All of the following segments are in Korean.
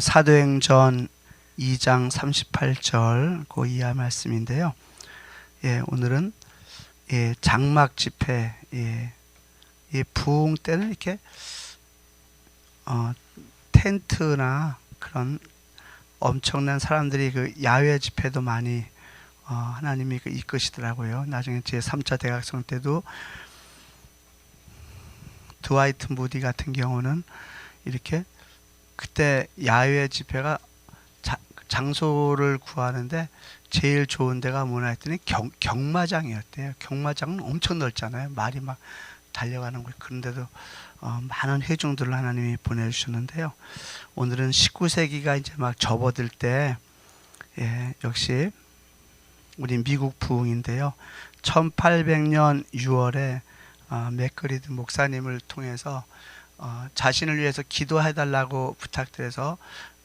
사도행전 2장 38절 그 이하 말씀인데요. 오늘은 장막 집회, 부흥 때는 이렇게 텐트나 그런 엄청난 사람들이 그 야외 집회도 많이 하나님이 이끄시더라고요. 나중에 제 3차 대각성 때도 드와이트 무디 같은 경우는 이렇게 그때 야외 집회가 장소를 구하는데 제일 좋은 데가 뭐냐 했더니 경마장이었대요. 경마장은 엄청 넓잖아요. 말이 막 달려가는 거. 그런데도 많은 회중들을 하나님이 보내주셨는데요. 오늘은 19세기가 이제 막 접어들 때 역시 우리 미국 부흥인데요. 1800년 6월에 맥그리드 목사님을 통해서 자신을 위해서 기도해달라고 부탁드려서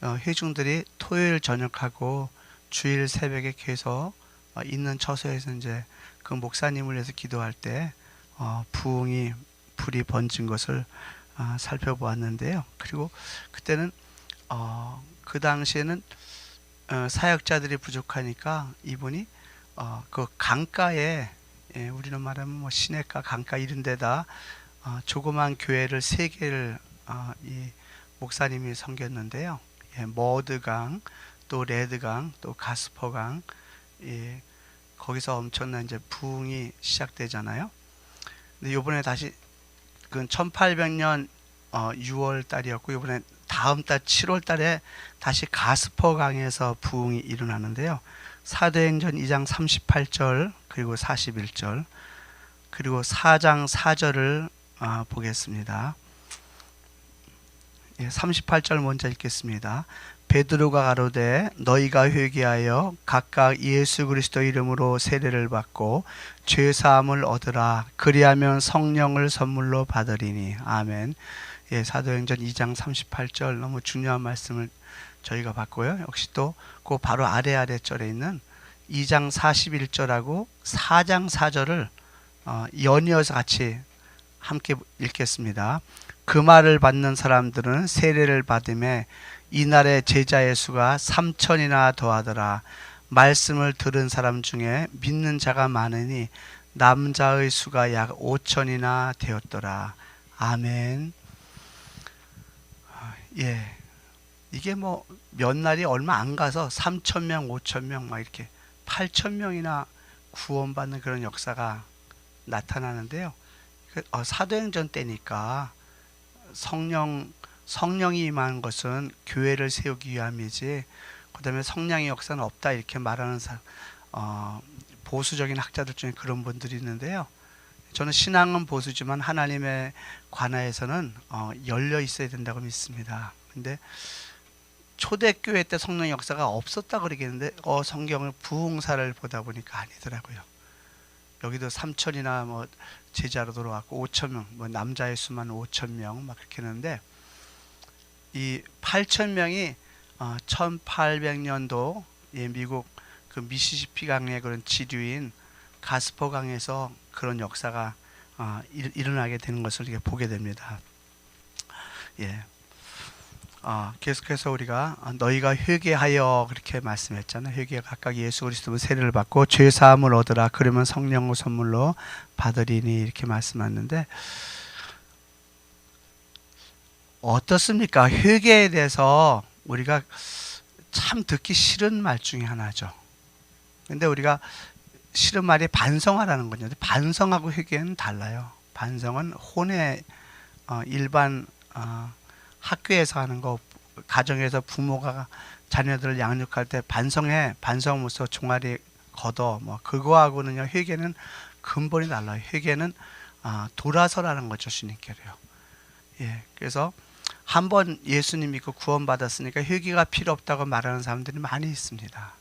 회중들이 토요일 저녁하고 주일 새벽에 계속 있는 처소에서 이제 그 목사님을 위해서 기도할 때 부흥이 불이 번진 것을 살펴보았는데요. 그리고 그때는 그 당시에는 사역자들이 부족하니까 이분이 그 강가에 우리는 말하면 뭐 시내가 강가 이런 데다 조그만 교회를 3개를 이 목사님이 섬겼는데요. 머드강, 또 레드강, 또 가스퍼강, 거기서 엄청난 이제 부흥이 시작되잖아요. 근데 이번에 다시 그 1800년 6월 달이었고 이번에 다음 달 7월 달에 다시 가스퍼강에서 부흥이 일어나는데요. 사도행전 2장 38절 그리고 41절 그리고 4장 4절을 보겠습니다. 38절 먼저 읽겠습니다. 베드로가 가로되 너희가 회개하여 각각 예수 그리스도 이름으로 세례를 받고 죄 사함을 얻으라. 그리하면 성령을 선물로 받으리니. 아멘. 사도행전 2장 38절 너무 중요한 말씀을 저희가 봤고요. 역시 또 그 바로 아래절에 있는 2장 41절하고 4장 4절을 연이어서 같이 함께 읽겠습니다. 그 말을 받는 사람들은 세례를 받음에 이날의 제자의 수가 3천이나 더하더라. 말씀을 들은 사람 중에 믿는 자가 많으니 남자의 수가 약 5천이나 되었더라. 아멘. 이게 뭐 몇 날이 얼마 안 가서 3,000명, 5,000명 막 이렇게 8,000명이나 구원받는 그런 역사가 나타나는데요. 사도행전 때니까 성령이 임한 것은 교회를 세우기 위함이지 그 다음에 성령의 역사는 없다 이렇게 말하는 보수적인 학자들 중에 그런 분들이 있는데요. 저는 신앙은 보수지만 하나님의 관하에서는 열려 있어야 된다고 믿습니다. 근데 초대교회 때 성령 역사가 없었다 그러겠는데 성경을 부흥사를 보다 보니까 아니더라고요. 여기도 3천이나 뭐 제자로 돌아왔고 5,000명, 뭐 남자의 수만 5,000명 막 그렇게 했는데 이 8,000명이 1800년도 미국 그 미시시피 강의 그런 지류인 가스퍼 강에서 그런 역사가 일어나게 되는 것을 이렇게 보게 됩니다. 계속해서 우리가 너희가 회개하여 그렇게 말씀했잖아요. 회개 각각 예수 그리스도 세례를 받고 죄 사함을 얻으라. 그러면 성령의 선물로 받으리니 이렇게 말씀하는데 어떻습니까? 회개에 대해서 우리가 참 듣기 싫은 말 중에 하나죠. 근데 우리가 싫은 말이 반성하라는 거죠. 반성하고 회개는 달라요. 반성은 혼의 일반 학교에서 하는 거, 가정에서 부모가 자녀들을 양육할 때 반성하면서 종아리 걷어 뭐 그거하고는요 회개는 근본이 달라요. 회개는 돌아서라는 거죠. 주님께로요. 그래서 한번 예수님 믿고 구원받았으니까 회개가 필요 없다고 말하는 사람들이 많이 있습니다.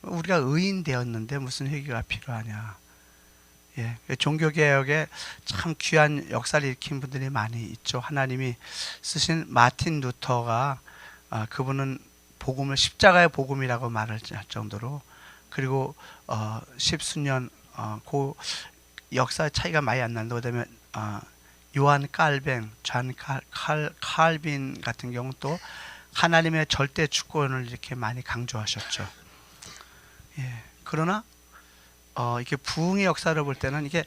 우리가 의인 되었는데 무슨 회개가 필요하냐. 종교개혁에 참 귀한 역사를 일으킨 분들이 많이 있죠. 하나님이 쓰신 마틴 루터가 그분은 복음을 십자가의 복음이라고 말할 정도로 그리고 십수년 그 역사 차이가 많이 안 나는데 그다음에 요한 칼뱅, 칼빈 같은 경우 또 하나님의 절대 주권을 이렇게 많이 강조하셨죠. 예. 그러나 이게 부흥의 역사를 볼 때는 이게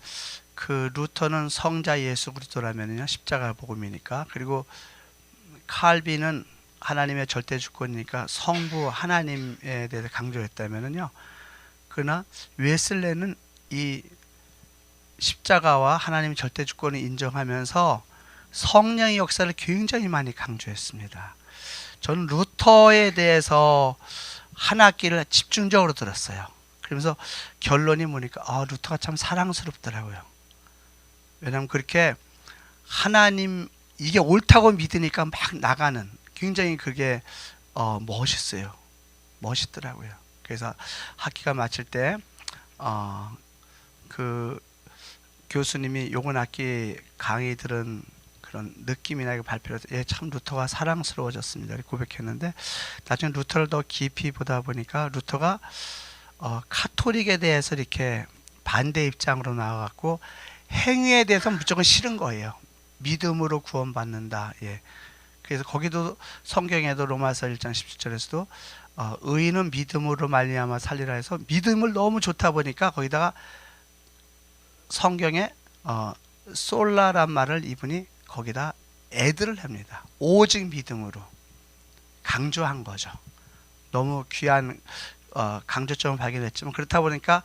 그 루터는 성자 예수 그리스도라면요 십자가 복음이니까, 그리고 칼빈은 하나님의 절대 주권이니까 성부 하나님에 대해서 강조했다면은요. 그러나 웨슬레는 이 십자가와 하나님의 절대 주권을 인정하면서 성령의 역사를 굉장히 많이 강조했습니다. 저는 루터에 대해서 한 학기를 집중적으로 들었어요. 그러면서 결론이 뭐니까 루터가 참 사랑스럽더라고요. 왜냐하면 그렇게 하나님 이게 옳다고 믿으니까 막 나가는, 굉장히 그게 멋있어요. 멋있더라고요. 그래서 학기가 마칠 때 그 교수님이 요번 학기 강의 들은 그런 느낌이나 발표를 참 루터가 사랑스러워졌습니다. 고백했는데, 나중에 루터를 더 깊이 보다 보니까 루터가 카톨릭에 대해서 이렇게 반대 입장으로 나와갖고 행위에 대해서 무조건 싫은 거예요. 믿음으로 구원받는다. 예. 그래서 거기도 성경에도 로마서 1장 17절에서도 의인은 믿음으로 말미암아 살리라 해서 믿음을 너무 좋다 보니까 거기다가 성경에 솔라란 말을 이분이 거기다 애들을 합니다. 오직 믿음으로 강조한 거죠. 너무 귀한 강조점을 발견했지만, 그렇다 보니까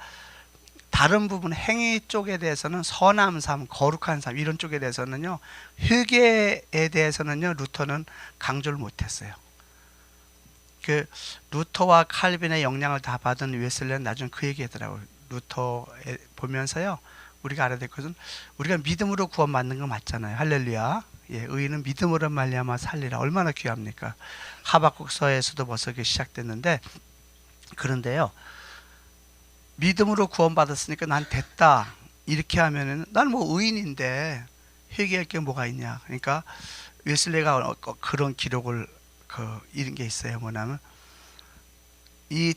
다른 부분 행위 쪽에 대해서는 선한 삶, 거룩한 삶 이런 쪽에 대해서는요, 회개에 대해서는요 루터는 강조를 못했어요. 그 루터와 칼빈의 영향을 다 받은 웨슬레는 나중에 그 얘기하더라고요. 루터에 보면서요, 우리가 알아야 될 것은 우리가 믿음으로 구원받는 거 맞잖아요. 할렐루야. 예, 의인은 믿음으로 말미암아 살리라. 얼마나 귀합니까? 하박국서에서도 벌써 그게 시작됐는데, 그런데요, 믿음으로 구원받았으니까 난 됐다 이렇게 하면은 난 뭐 의인인데 회개할 게 뭐가 있냐. 그러니까 웨슬레가 그런 기록을 이런 게 있어요. 뭐냐면 이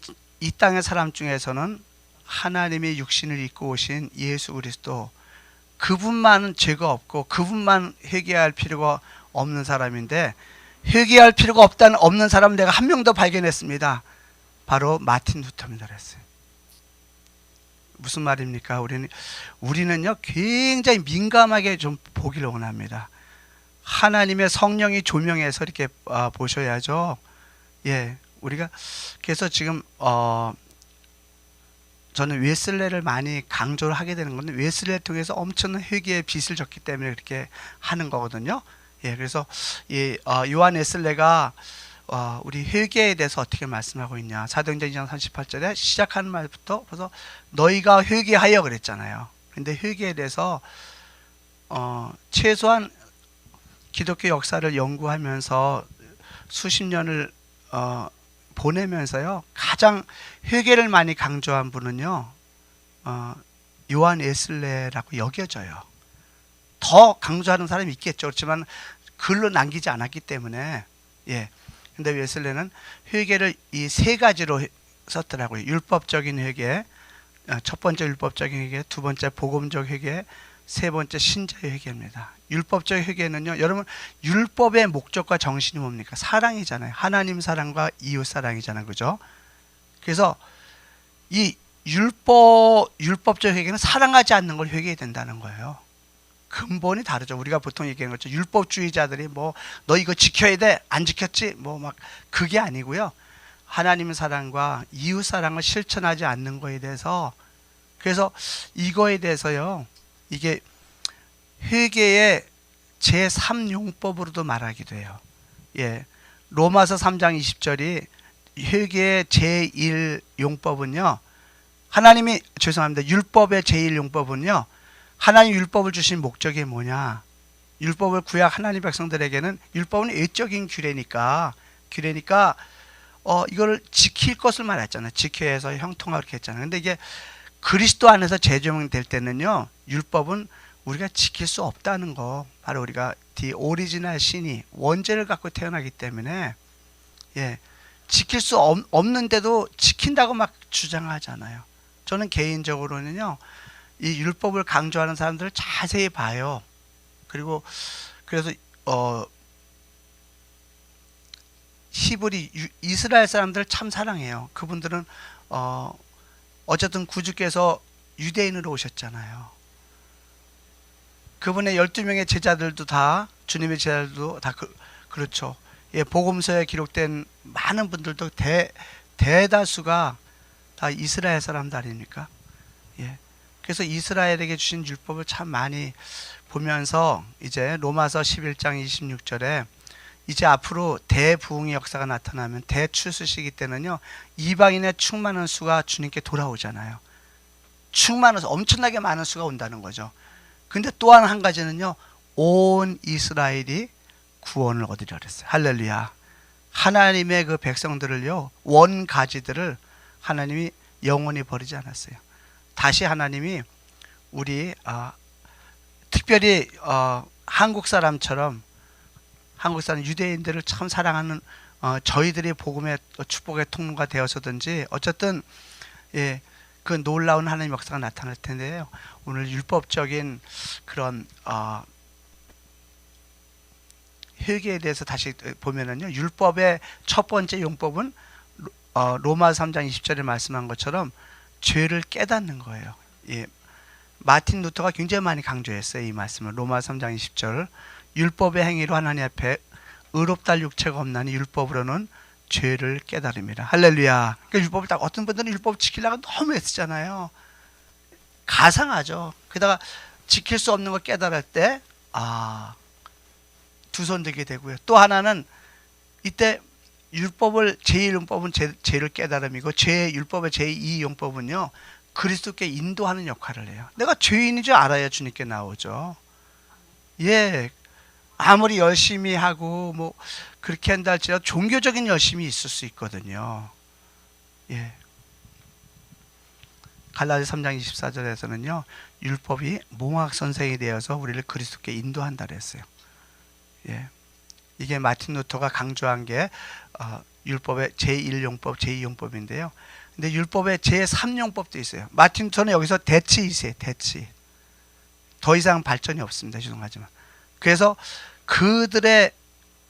땅의 사람 중에서는 하나님의 육신을 입고 오신 예수 그리스도, 그분만은 죄가 없고 그분만 회개할 필요가 없는 사람인데, 회개할 필요가 없는 사람은 내가 한 명 더 발견했습니다. 바로 마틴 루터입니다. 그랬어요. 무슨 말입니까? 우리는요 굉장히 민감하게 좀 보기를 원합니다. 하나님의 성령이 조명해서 이렇게 보셔야죠. 예, 우리가 그래서 지금 저는 웨슬레를 많이 강조를 하게 되는 건데, 웨슬레를 통해서 엄청난 회개의 빚을 졌기 때문에 그렇게 하는 거거든요. 예, 그래서 요한 웨슬레가 우리 회개에 대해서 어떻게 말씀하고 있냐. 사도행전 2장 38절에 시작하는 말부터 벌써 너희가 회개하여 그랬잖아요. 근데 회개에 대해서 최소한 기독교 역사를 연구하면서 수십 년을 보내면서요, 가장 회개를 많이 강조한 분은요 요한 웨슬레라고 여겨져요. 더 강조하는 사람이 있겠죠. 그렇지만 글로 남기지 않았기 때문에. 예. 근데 웨슬레는 회개를 이 세 가지로 썼더라고요. 율법적인 회개, 첫 번째 율법적인 회개, 두 번째 복음적 회개, 세 번째 신자의 회개입니다. 율법적 회개는요, 여러분 율법의 목적과 정신이 뭡니까? 사랑이잖아요. 하나님 사랑과 이웃 사랑이잖아요. 그죠? 그래서 이 율법적 회개는 사랑하지 않는 걸 회개해야 된다는 거예요. 근본이 다르죠. 우리가 보통 얘기하는 거죠. 율법주의자들이 뭐 너 이거 지켜야 돼, 안 지켰지, 뭐 막 그게 아니고요. 하나님 사랑과 이웃 사랑을 실천하지 않는 거에 대해서, 그래서 이거에 대해서요, 이게 회개의 제3용법으로도 말하기도 해요. 예, 로마서 3장 20절이 회개의 제1용법은요, 율법의 제1용법은요, 하나님 율법을 주신 목적이 뭐냐? 율법을 구약 하나님 백성들에게는 율법은 외적인 규례니까 이거를 지킬 것을 말했잖아요. 지켜야 해서 형통하게 이렇게 했잖아요. 근데 이게 그리스도 안에서 재조명될 때는요, 율법은 우리가 지킬 수 없다는 거, 바로 우리가 오리지널 신이 원죄를 갖고 태어나기 때문에, 예, 지킬 수 없는데도 지킨다고 막 주장하잖아요. 저는 개인적으로는요, 이 율법을 강조하는 사람들을 자세히 봐요. 그래서 이스라엘 사람들 참 사랑해요. 그분들은 어쨌든 구주께서 유대인으로 오셨잖아요. 그분의 12명의 제자들도 다, 주님의 제자들도 다 그렇죠. 예, 복음서에 기록된 많은 분들도 대다수가 다 이스라엘 사람들 아닙니까? 예. 그래서 이스라엘에게 주신 율법을 참 많이 보면서 이제 로마서 11장 26절에 이제 앞으로 대부흥의 역사가 나타나면 대출수시기 때는요, 이방인의 충만한 수가 주님께 돌아오잖아요. 충만한 수, 엄청나게 많은 수가 온다는 거죠. 근데 또 한 가지는요, 온 이스라엘이 구원을 얻으려 그랬어요. 할렐루야. 하나님의 그 백성들을요, 원가지들을 하나님이 영원히 버리지 않았어요. 다시 하나님이 우리 특별히 한국 사람처럼, 한국 사람 유대인들을 참 사랑하는 저희들이 복음의 축복의 통로가 되어서든지 어쨌든 예, 그 놀라운 하나님의 역사가 나타날 텐데요. 오늘 율법적인 그런 회개에 대해서 다시 보면은요, 율법의 첫 번째 용법은 로마 3장 20절에 말씀한 것처럼 죄를 깨닫는 거예요. 예, 마틴 루터가 굉장히 많이 강조했어요, 이 말씀을. 로마 3장 20절, 율법의 행위로 하나님 앞에 의롭다 할 육체가 없나니 율법으로는 죄를 깨달음이라. 할렐루야. 그러니까 율법을 딱, 어떤 분들은 율법 지키려고 너무 애쓰잖아요. 가상하죠. 게다가 지킬 수 없는 걸 깨달을 때 두 손 들게 되고요. 또 하나는 이때 율법을 제1용법은 죄를 깨달음이고 율법의 제2용법은요, 그리스도께 인도하는 역할을 해요. 내가 죄인인 줄 알아야 주님께 나오죠. 예, 아무리 열심히 하고 뭐 그렇게 한다 할지라도 종교적인 열심이 있을 수 있거든요. 예. 갈라디아 3장 24절에서는요, 율법이 몽학 선생이 되어서 우리를 그리스도께 인도한다 그랬어요. 예. 이게 마틴 루터가 강조한 게 율법의 제1용법, 제2용법인데요. 근데 율법의 제3용법도 있어요. 마틴 루터는 여기서 대치이세요. 대치. 더 이상 발전이 없습니다. 죄송하지만. 그래서 그들의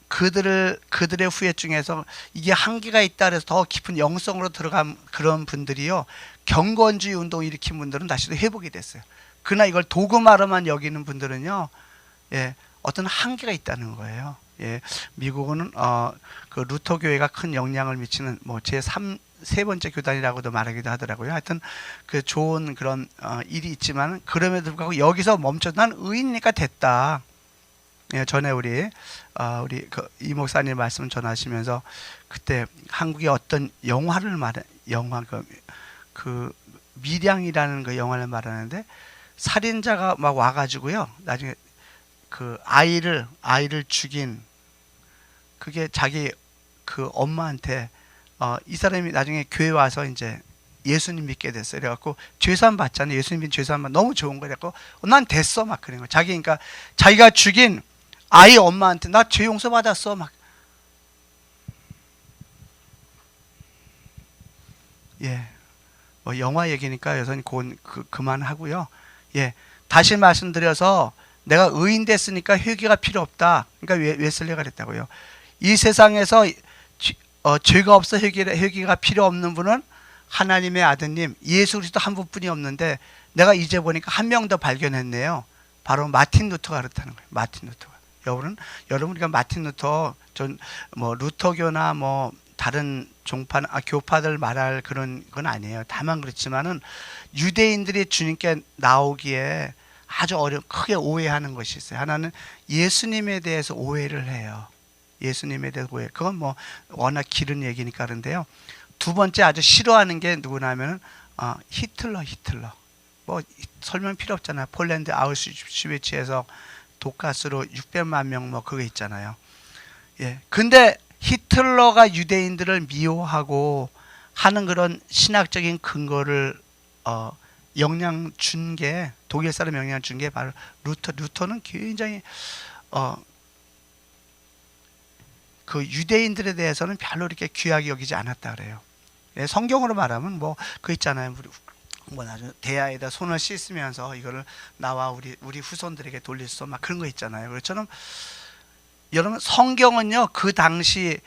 후예 중에서 이게 한계가 있다 그래서 더 깊은 영성으로 들어간 그런 분들이요, 경건주의 운동을 일으킨 분들은 다시 회복이 됐어요. 그러나 이걸 도구마로만 여기는 분들은요, 예, 어떤 한계가 있다는 거예요. 예, 미국은 그 루터 교회가 큰 영향을 미치는 뭐 세 번째 교단이라고도 말하기도 하더라고요. 하여튼 그 좋은 그런 일이 있지만 그럼에도 불구하고 여기서 멈춰, 난 의인이니까 됐다. 예, 전에 우리 이 목사님 말씀 전하시면서 그때 한국의 어떤 영화를 영화 그 미량이라는 그 영화를 말하는데, 살인자가 막 와가지고요, 나중에 그 아이를 죽인, 그게 자기 그 엄마한테 이 사람이 나중에 교회 와서 이제 예수님 믿게 됐어요. 그래갖고 죄사함 받잖아요. 예수님 믿는 죄사함 받, 너무 좋은 거예요. 그래갖고 난 됐어 막 그런 거. 그러니까 자기가 죽인 아이 엄마한테 나 죄 용서 받았어 막. 예, 뭐 영화 얘기니까 여전히 그만하고요. 예, 다시 말씀드려서 내가 의인 됐으니까 회개가 필요 없다. 그러니까 웨슬리가 그랬다고요. 이 세상에서 죄가 없어 회개가 필요 없는 분은 하나님의 아드님 예수 그리스도 한 분뿐이 없는데, 내가 이제 보니까 한 명 더 발견했네요. 바로 마틴 루터가 그렇다는 거예요. 마틴 루터가. 여러분 우리가 마틴 루터, 뭐 루터교나 뭐 다른 교파들 말할 그런 건 아니에요. 다만 그렇지만은 유대인들이 주님께 나오기에 아주 크게 오해하는 것이 있어요. 하나는 예수님에 대해서 오해를 해요. 예수님에 대해서 오해. 그건 뭐 워낙 길은 얘기니까 그런데요. 두 번째 아주 싫어하는 게 누구냐면은 히틀러. 뭐 설명 필요 없잖아요. 폴란드 아우슈비츠에서 독가스로 600만 명 뭐 그거 있잖아요. 예. 근데 히틀러가 유대인들을 미워하고 하는 그런 신학적인 근거를 영향 준 게, 독일 사람 영향 준 게 바로 루터는 굉장히 그 유대인들에 대해서는 별로 이렇게 귀하게 여기지 않았다 그래요. 예, 성경으로 말하면 뭐 그 있잖아요. 뭐 나중에 대야에다 손을 씻으면서 이거를 나와 우리 후손들에게 돌릴 수 막 그런 거 있잖아요. 그렇처럼 여러분 성경은요, 그 당시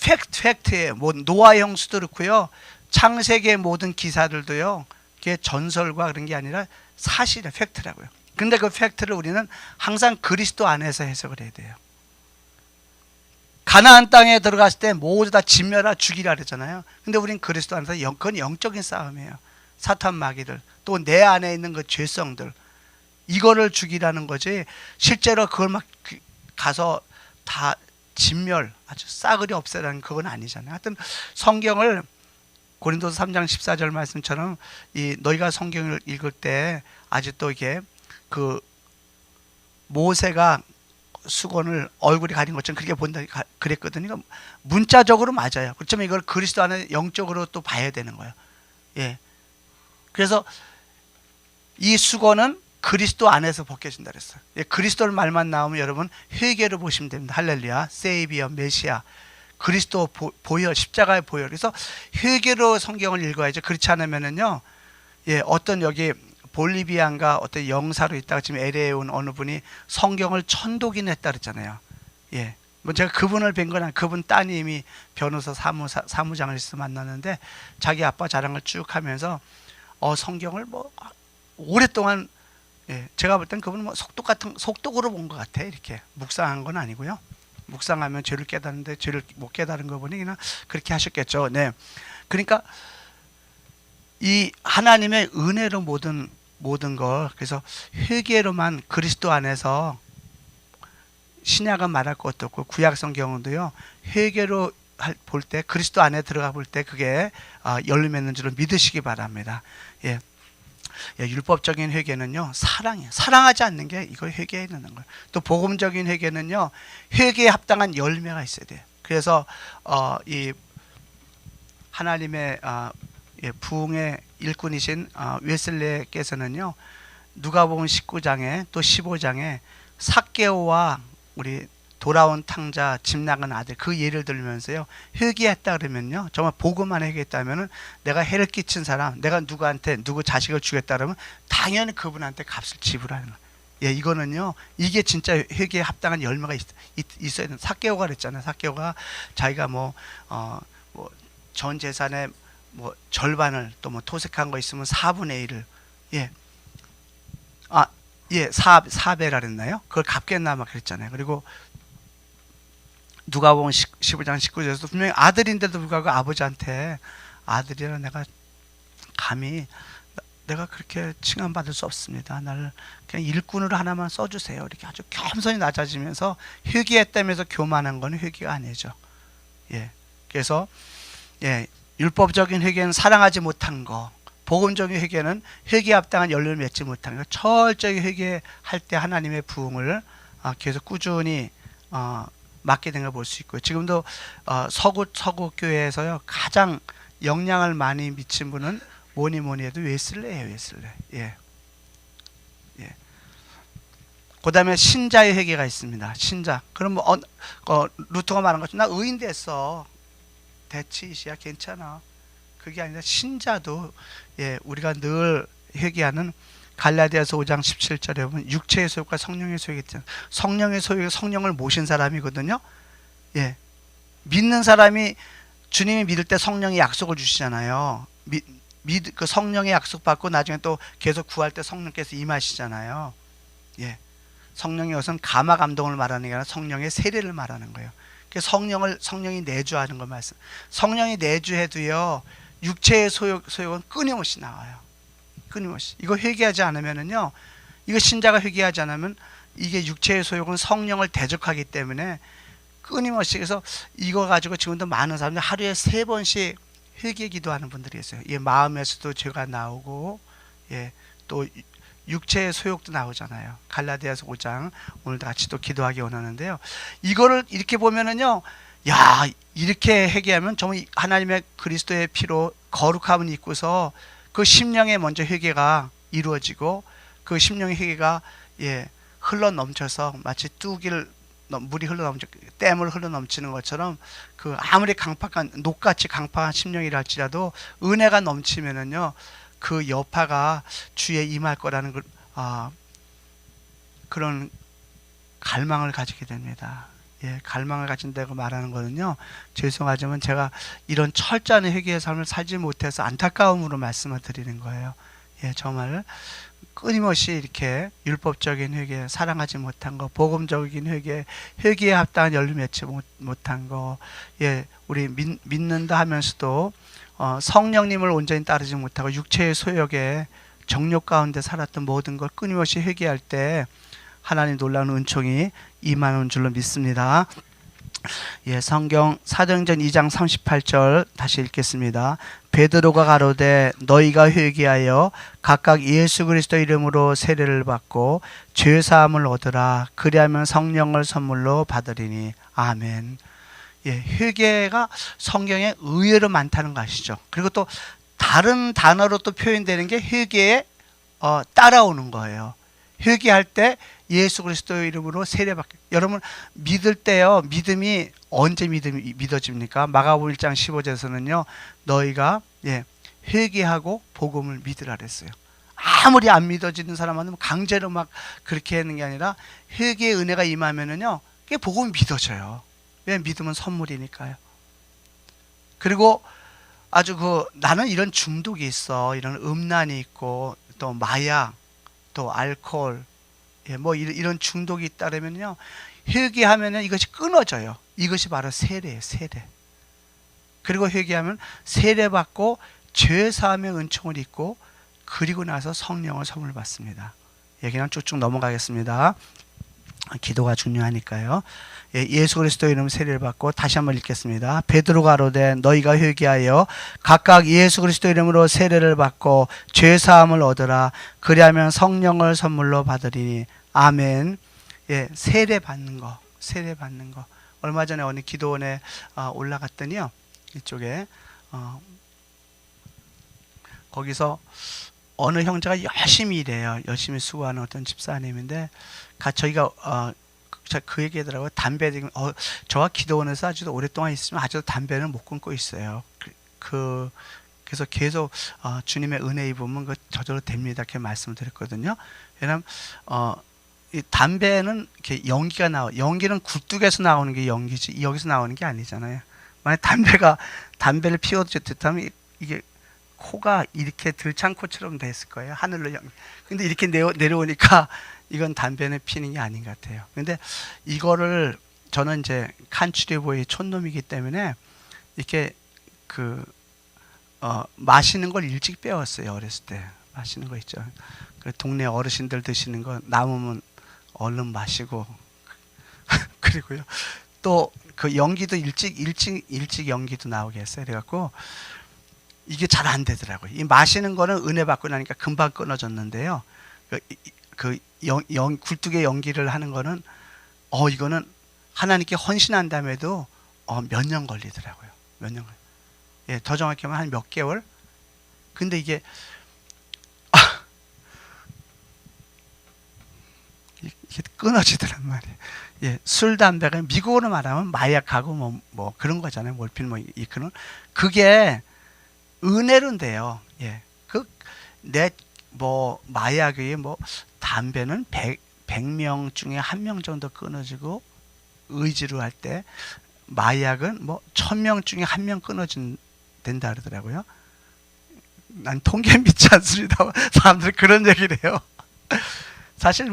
팩트예요. 뭐 노아 형수도 그렇고요. 창세기의 모든 기사들도요. 그게 전설과 그런 게 아니라 사실의 팩트라고요. 근데 그 팩트를 우리는 항상 그리스도 안에서 해석을 해야 돼요. 가나안 땅에 들어갔을 때 모두 다 진멸하 죽이라 그랬잖아요. 근데 우린 그리스도 안에서 그건 영적인 싸움이에요. 사탄 마귀들, 또 내 안에 있는 그 죄성들, 이거를 죽이라는 거지. 실제로 그걸 막 가서 다 진멸, 아주 싸그리 없애라는 그건 아니잖아요. 하여튼 성경을 고린도서 3장 14절 말씀처럼 너희가 성경을 읽을 때 아직도 이게 그 모세가 수건을 얼굴이 가린 것처럼 그렇게 본다 그랬거든요. 문자적으로 맞아요. 그렇지만 이걸 그리스도 안에 영적으로 또 봐야 되는 거예요. 예. 그래서 이 수건은 그리스도 안에서 벗겨진다 그랬어요. 예, 그리스도 말만 나오면 여러분 회개를 보시면 됩니다. 할렐루야, 세이비어, 메시아, 그리스도 보혈, 십자가의 보혈. 그래서 회개로 성경을 읽어야죠. 그렇지 않으면은요, 예, 어떤 여기 볼리비안가 어떤 영사로 있다가 지금 LA에 온 어느 분이 성경을 천독인 했다 그랬잖아요. 예. 뭐 제가 그분을 뵌 건 그분 따님이 변호사 사무장을 해서 만났는데 자기 아빠 자랑을 쭉 하면서 성경을 뭐 오랫동안, 예, 제가 볼 땐 그분은 뭐 속독으로 본 것 같아. 이렇게 묵상한 건 아니고요. 묵상하면 죄를 깨닫는데 죄를 못 깨달은 거 보니 그냥 그렇게 하셨겠죠. 네. 그러니까 이 하나님의 은혜로 모든 걸, 그래서 회개로만 그리스도 안에서 신약은 말할 것도 없고 구약 성경도요, 회개로 볼 때 그리스도 안에 들어가 볼 때 그게 열매 맺는 줄을 믿으시기 바랍니다. 예. 예, 율법적인 회개는요, 사랑이에요. 사랑하지 않는 게 이걸 회개해야 되는 거예요. 또 복음적인 회개는요, 회개에 합당한 열매가 있어야 돼요. 그래서 이 하나님의 부흥의 일꾼이신 웨슬레께서는요, 누가복음 19장에 또 15장에 삭개오와 우리 돌아온 탕자 집 나간 아들 그 예를 들면서요, 회개했다 그러면요, 정말 복음만 회개했다면은 내가 해를 끼친 사람, 내가 누구 자식을 죽였다 그러면 당연히 그분한테 값을 지불하는 거예요. 예, 이거는요, 이게 진짜 회개에 합당한 열매가 있어야 되는. 삭개오가 그랬잖아요. 삭개오가 자기가 전 재산의 절반을 또 토색한 거 있으면 4분의 1을, 예, 4배라 그랬나요? 그걸 갚겠나 막 그랬잖아요. 그리고 누가복음 15장 19절에서 분명히 아들인데도 불구하고 아버지한테 아들이라 내가 감히 내가 그렇게 칭함받을 수 없습니다. 나를 그냥 일꾼으로 하나만 써주세요. 이렇게 아주 겸손히 낮아지면서 회개했다면서 교만한 건 회개가 아니죠. 예, 그래서 예, 율법적인 회개는 사랑하지 못한 거, 복음적인 회개는 회개에 합당한 열매를 맺지 못한 거. 철저히 회개할 때 하나님의 부흥을 계속 꾸준히 맡게 된 걸 볼 수 있고요. 지금도 서구 교회에서요, 가장 영향을 많이 미친 분은 뭐니 해도 웨슬레예요. 웨슬레. 예. 예. 그다음에 신자의 회개가 있습니다. 신자. 그럼 루터가 말한 것처럼 나 의인 됐어. 대치이시야, 괜찮아. 그게 아니라 신자도, 예, 우리가 늘 회개하는 갈라디아서 5장 17절에 보면 육체의 소욕과 성령의 소욕이 있잖아요. 성령의 소욕이 성령을 모신 사람이거든요. 예, 믿는 사람이 주님이 믿을 때 성령의 약속을 주시잖아요. 그 성령의 약속 받고 나중에 또 계속 구할 때 성령께서 임하시잖아요. 예, 성령의 것은 감화 감동을 말하는 게 아니라 성령의 세례를 말하는 거예요. 성령이 내주하는 거 말씀. 성령이 내주해도요, 육체의 소욕은 끊임없이 나와요. 끊임없이. 이거 회개하지 않으면은요, 이거 신자가 회개하지 않으면 이게 육체의 소욕은 성령을 대적하기 때문에 끊임없이. 그래서 이거 가지고 지금도 많은 사람들이 하루에 3번씩 회개 기도하는 분들이 있어요. 예, 마음에서도 죄가 나오고, 예, 또 육체의 소욕도 나오잖아요. 갈라디아서 5장 오늘도 같이 또 기도하기 원하는데요. 이거를 이렇게 보면은요, 야, 이렇게 회개하면 정말 하나님의 그리스도의 피로 거룩함을 입고서 그 심령에 먼저 회개가 이루어지고 그 심령의 회개가, 예, 흘러 넘쳐서 마치 물이 흘러 넘쳐 댐을 흘러 넘치는 것처럼 그 아무리 녹같이 강팍한 심령이라 할지라도 은혜가 넘치면은요, 그 여파가 주에 임할 거라는 그런 갈망을 가지게 됩니다. 예, 갈망을 가진다고 말하는 거는요. 죄송하지만 제가 이런 철저한 회개의 삶을 살지 못해서 안타까움으로 말씀을 드리는 거예요. 예, 정말 끊임없이 이렇게 율법적인 회개, 사랑하지 못한 거, 복음적인 회개, 회개에 합당한 열매 맺지 못한 거, 예, 우리 믿는다 하면서도 성령님을 온전히 따르지 못하고 육체의 소욕에 정욕 가운데 살았던 모든 걸 끊임없이 회개할 때 하나님 놀라운 은총이 임하는 줄로 믿습니다. 예, 성경 사도행전 2장 38절 다시 읽겠습니다. 베드로가 가로되 너희가 회개하여 각각 예수 그리스도 이름으로 세례를 받고 죄 사함을 얻으라. 그리하면 성령을 선물로 받으리니. 아멘. 예, 회개가 성경에 의외로 많다는 거 아시죠? 그리고 또 다른 단어로 또 표현되는 게 회개에 따라오는 거예요. 회개할 때 예수 그리스도의 이름으로 세례받게. 여러분 믿을 때요, 믿음이 언제 믿어집니까? 마가복음 1장 15절에서는요 너희가 회개하고 복음을 믿으라 그랬어요. 아무리 안 믿어지는 사람은 강제로 막 그렇게 하는 게 아니라 회개의 은혜가 임하면은요 그게 복음이 믿어져요. 왜? 믿음은 선물이니까요. 그리고 아주 나는 이런 중독이 있어, 이런 음란이 있고 또 마약, 또 알코올, 뭐 이런 중독이 있다면요 회개하면은 이것이 끊어져요. 이것이 바로 세례예요, 세례. 그리고 회개하면 세례받고 죄 사함의 은총을 입고 그리고 나서 성령을 선물 받습니다. 그냥 쭉쭉 넘어가겠습니다. 기도가 중요하니까요. 예수 그리스도의 이름 세례를 받고 다시 한번 읽겠습니다. 베드로가 가로되 너희가 회개하여 각각 예수 그리스도의 이름으로 세례를 받고 죄 사함을 얻으라. 그리하면 성령을 선물로 받으리니. 아멘. 예, 세례 받는 거. 얼마 전에 어느 기도원에 올라갔더니요. 이쪽에 거기서 어느 형제가 열심히 일해요. 열심히 수고하는 어떤 집사님인데 저희가 그 얘기하더라고요. 담배 지금 저와 기도원에서 아주 오랫동안 있으면 아직도 담배는 못 끊고 있어요. 그래서 계속 주님의 은혜 입으면 저절로 됩니다. 이렇게 말씀을 드렸거든요. 왜냐하면 이 담배는 이렇게 연기가 연기는 굴뚝에서 나오는 게 연기지 여기서 나오는 게 아니잖아요. 만약 담배를 피워줬다면 이게 코가 이렇게 들창코처럼 됐을 거예요. 하늘로 연기. 근데 이렇게 내려오니까 이건 담배는 피는 게 아닌 것 같아요. 근데 이거를 저는 이제 칸츄리보의 촌놈이기 때문에 이렇게 마시는 걸 일찍 배웠어요. 어렸을 때 마시는 거 있죠. 동네 어르신들 드시는 거 남으면 얼른 마시고 그리고요 또 그 연기도 일찍 연기도 나오게 했어요. 그래갖고 이게 잘 안 되더라고요. 이 마시는 거는 은혜 받고 나니까 금방 끊어졌는데요. 굴뚝에 연기를 하는 거는 이거는 하나님께 헌신한 다음에도 몇 년 걸리더라고요. 몇 년 걸려. 예, 더 정확히 하면 한 몇 개월. 근데 이게 끊어지더란 말이에요. 예, 술, 담배가 미국으로 말하면 마약하고 뭐 그런 거잖아요. 몰핀 그게 은혜로인데요. 예, 마약이 담배는 100명 중에 1명 정도 끊어지고 의지로 할 때 마약은 1000명 중에 1명 끊어진다 그러더라고요. 난 통계 믿지 않습니다. 사람들이 그런 얘기를 해요. 사실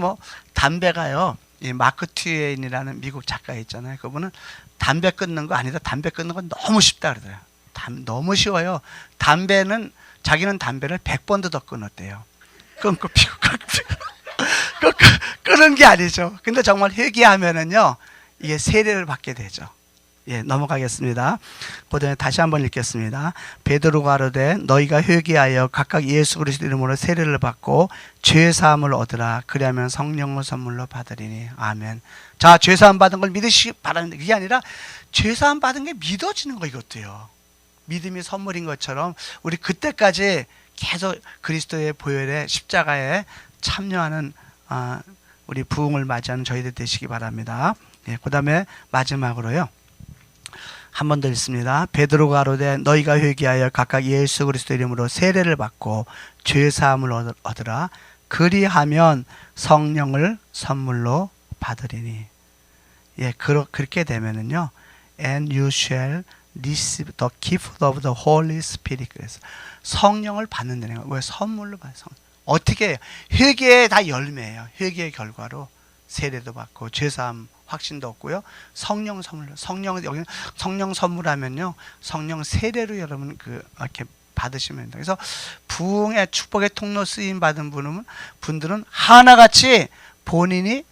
담배가요. 이 마크 트웨인이라는 미국 작가 있잖아요. 그분은 담배 끊는 거 아니다. 담배 끊는 건 너무 쉽다 그러더라고요. 너무 쉬워요. 자기는 담배를 100번도 더 끊었대요. 끊고 피고 끊은 게 아니죠. 근데 정말 회개하면은요, 이게 세례를 받게 되죠. 예, 넘어가겠습니다. 그다음에 다시 한번 읽겠습니다. 베드로가 가로되 너희가 회개하여 각각 예수 그리스도 이름으로 세례를 받고 죄 사함을 얻으라. 그리하면 성령을 선물로 받으리니. 아멘. 자, 죄 사함 받은 걸 믿으시기 바랍니다. 그게 아니라 죄 사함 받은 게 믿어지는 거 이것도요. 믿음이 선물인 것처럼 우리 그때까지 계속 그리스도의 보혈의 십자가에 참여하는 우리 부흥을 맞이하는 저희들 되시기 바랍니다. 예, 그다음에 마지막으로요. 한 번 더 읽습니다. 베드로가 가로되 너희가 회개하여 각각 예수 그리스도 이름으로 세례를 받고 죄 사함을 얻으라. 그리하면 성령을 선물로 받으리니. 예, 그렇게 되면은요, and you shall receive the gift of the Holy Spirit. 그래서 성령을 받는다는 거예요. 왜 선물로 받아요? 어떻게 해요? 회개의 다 열매예요. 회개의 결과로 세례도 받고 죄사함 확신도 얻고요. 성령 선물로 여기는 성령 선물하면요, 성령 세례로 여러분 이렇게 받으시면 됩니다. 그래서 부흥의 축복의 통로 쓰임 받은 분들은 하나같이 본인이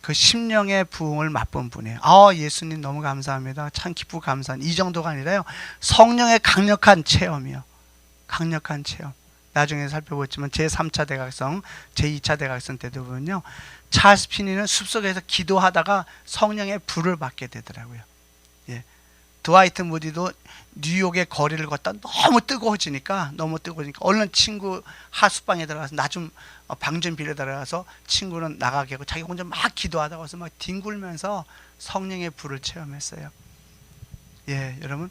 그 심령의 부흥을 맛본 분이에요. 예수님 너무 감사합니다. 참 기쁘고 감사한 이 정도가 아니라요, 성령의 강력한 체험이요. 강력한 체험. 나중에 살펴보지만 제3차 대각성, 제2차 대각성 때도 보면요, 찰스 피니는 숲속에서 기도하다가 성령의 불을 받게 되더라고요. 예. 드와이트 무디도 뉴욕의 거리를 걷다 너무 뜨거워지니까 얼른 친구 하숙방에 들어가서 나 좀 방 좀 빌려달라서 친구는 나가게 하고 자기 혼자 막 기도하다가 와서 막 뒹굴면서 성령의 불을 체험했어요. 예, 여러분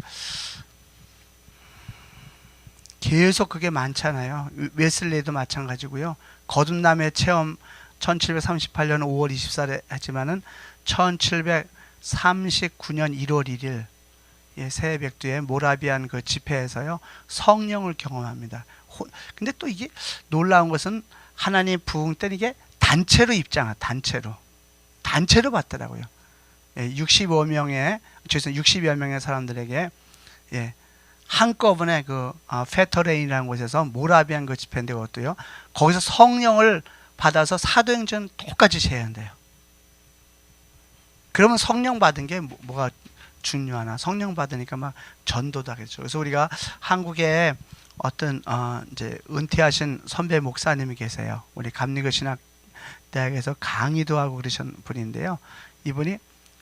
계속 그게 많잖아요. 웨슬리도 마찬가지고요. 거듭남의 체험 1738년 5월 24일에 했지만은 1739년 1월 1일 새벽두에 모라비안 그 집회에서요, 성령을 경험합니다. 근데 또 이게 놀라운 것은 하나님 부흥 때는 이게 단체로 단체로 받더라고요. 60여 명의 사람들에게 한꺼번에 페터레인이라는 곳에서 모라비안 그 집회인데 그것도요, 거기서 성령을 받아서 사도행전 똑같이 제한돼요. 그러면 성령 받은 게 뭐가 중요하나? 성령 받으니까 막 전도도 하겠죠. 그래서 우리가 한국에 어떤 이제 은퇴하신 선배 목사님이 계세요. 우리 감리교 신학대학에서 강의도 하고 그러신 분인데요. 이분이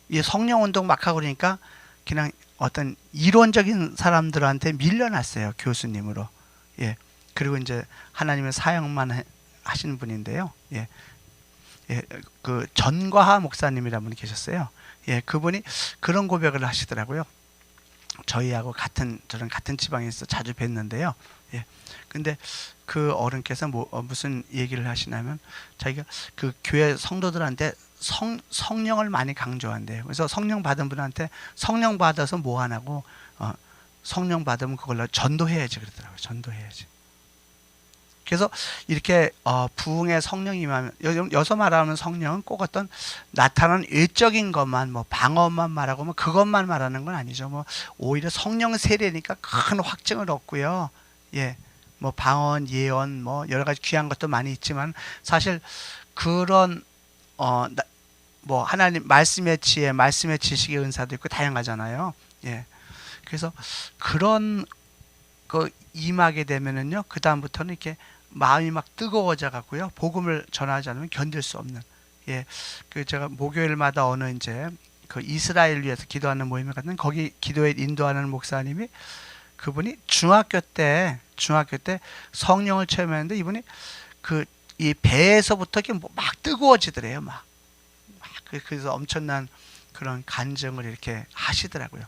이 성령 운동 막 하고 그러니까 그냥 어떤 이론적인 사람들한테 밀려났어요. 교수님으로. 예. 그리고 이제 하나님의 사역만 하시는 분인데요. 예. 예. 그 전과하 목사님이라는 분이 계셨어요. 예. 그분이 그런 고백을 하시더라고요. 저희하고 저랑 같은 지방에서 자주 뵀는데요. 예. 근데 그 어른께서 무슨 얘기를 하시냐면, 자기가 그 교회 성도들한테 성령을 많이 강조한대요. 그래서 성령 받은 분한테 성령 받아서 뭐 하냐고, 성령 받으면 그걸로 전도해야지 그러더라고요. 전도해야지. 그래서 이렇게 부흥의 성령이 임하면, 여기서 말하는 성령은 꼭 어떤 나타나는 외적인 것만, 뭐 방언만 말하고 뭐 그것만 말하는 건 아니죠. 뭐 오히려 성령 세례니까 큰 확증을 얻고요. 예, 뭐 방언, 예언, 뭐 여러 가지 귀한 것도 많이 있지만, 사실 그런 뭐 하나님 말씀의 지혜, 말씀의 지식의 은사도 있고 다양하잖아요. 예, 그래서 그런 그 임하게 되면은요, 그 다음부터는 이렇게 마음이 막 뜨거워져 갖고요, 복음을 전하지 않으면 견딜 수 없는. 예, 그 제가 목요일마다 어느 이제 그 이스라엘 위해서 기도하는 모임에 갔는데, 거기 기도에 인도하는 목사님이, 그분이 중학교 때 성령을 체험했는데, 이분이 이 배에서부터 이렇게 막 뜨거워지더래요. 그래서 엄청난 그런 간증을 이렇게 하시더라고요.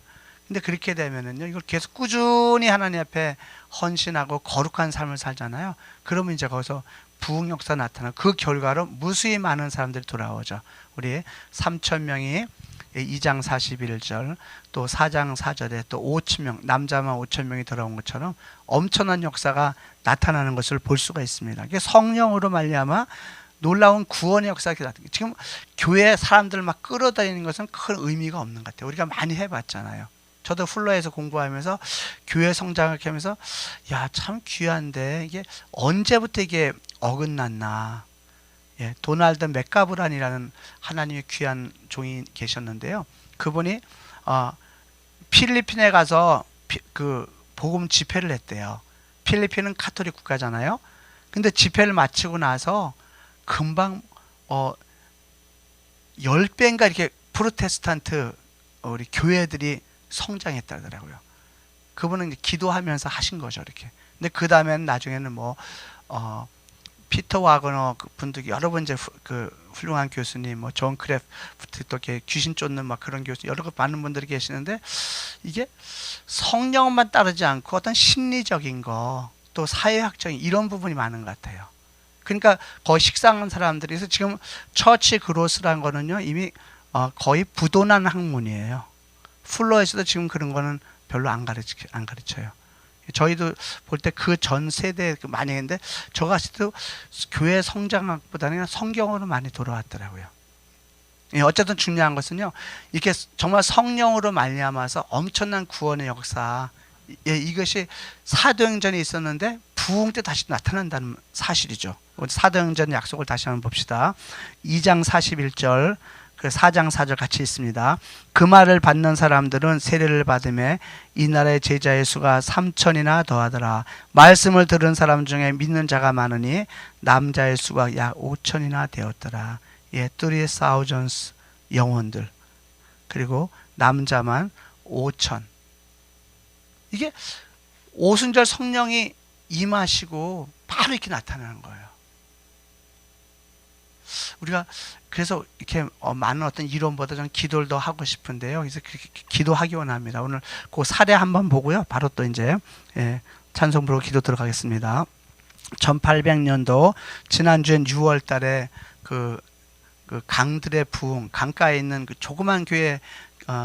근데 그렇게 되면은요, 이걸 계속 꾸준히 하나님 앞에 헌신하고 거룩한 삶을 살잖아요. 그러면 이제 거기서 부흥 역사 나타나고, 그 결과로 무수히 많은 사람들이 돌아오죠. 우리 3,000명이 2장 41절, 또 4장 4절에 또 5,000명, 남자만 5,000명이 돌아온 것처럼 엄청난 역사가 나타나는 것을 볼 수가 있습니다. 이게 성령으로 말미암아 놀라운 구원의 역사가 나타나요. 지금 교회 사람들 막 끌어다니는 것은 큰 의미가 없는 것 같아요. 우리가 많이 해봤잖아요. 저도 플러에서 공부하면서 교회 성장을 하면서, 야, 참 귀한데 이게 언제부터 이게 어긋났나. 예, 도널드 맥가브란이라는 하나님의 귀한 종이 계셨는데요. 그분이 필리핀에 가서 그 복음 집회를 했대요. 필리핀은 카톨릭 국가잖아요. 근데 집회를 마치고 나서 금방 10배인가 이렇게 프로테스탄트 우리 교회들이 성장했다더라고요. 그분은 이제 기도하면서 하신 거죠, 이렇게. 근데 그 다음에는 나중에는 피터 와그너 분들, 여러 번 이제 그 훌륭한 교수님, 뭐 존 크래프트, 또 이렇게 귀신 쫓는 막 그런 교수, 여러 많은 분들이 계시는데, 이게 성령만 따르지 않고 어떤 심리적인 거, 또 사회학적인 이런 부분이 많은 것 같아요. 그러니까 거의 식상한 사람들이, 그래서 지금 처치 그로스라는 거는요, 이미 거의 부도난 학문이에요. 풀러에서도 지금 그런 거는 별로 안 가르쳐요. 저희도 볼 때 그 전 세대 많이 했는데 저 같을 때도 교회 성장학보다는 성경으로 많이 돌아왔더라고요. 어쨌든 중요한 것은요, 이렇게 정말 성령으로 말미암아서 엄청난 구원의 역사, 이것이 사도행전에 있었는데 부흥 때 다시 나타난다는 사실이죠. 사도행전 약속을 다시 한번 봅시다. 2장 41절, 그 4장 4절 같이 있습니다. 그 말을 받는 사람들은 세례를 받음에 이 나라의 제자의 수가 3천이나 더하더라. 말씀을 들은 사람 중에 믿는 자가 많으니 남자의 수가 약 5천이나 되었더라. 3,000 영혼들, 그리고 남자만 5천. 이게 오순절 성령이 임하시고 바로 이렇게 나타나는 거예요. 우리가 그래서 이렇게 많은 어떤 이론보다 좀 기도를 더 하고 싶은데요. 그래서 기도하기 원합니다. 오늘 그 사례 한번 보고요. 바로 또 이제 찬송 부르고 기도 들어가겠습니다. 1800년도 지난주엔 6월 달에 그 강들의 부흥, 강가에 있는 그 조그만 교회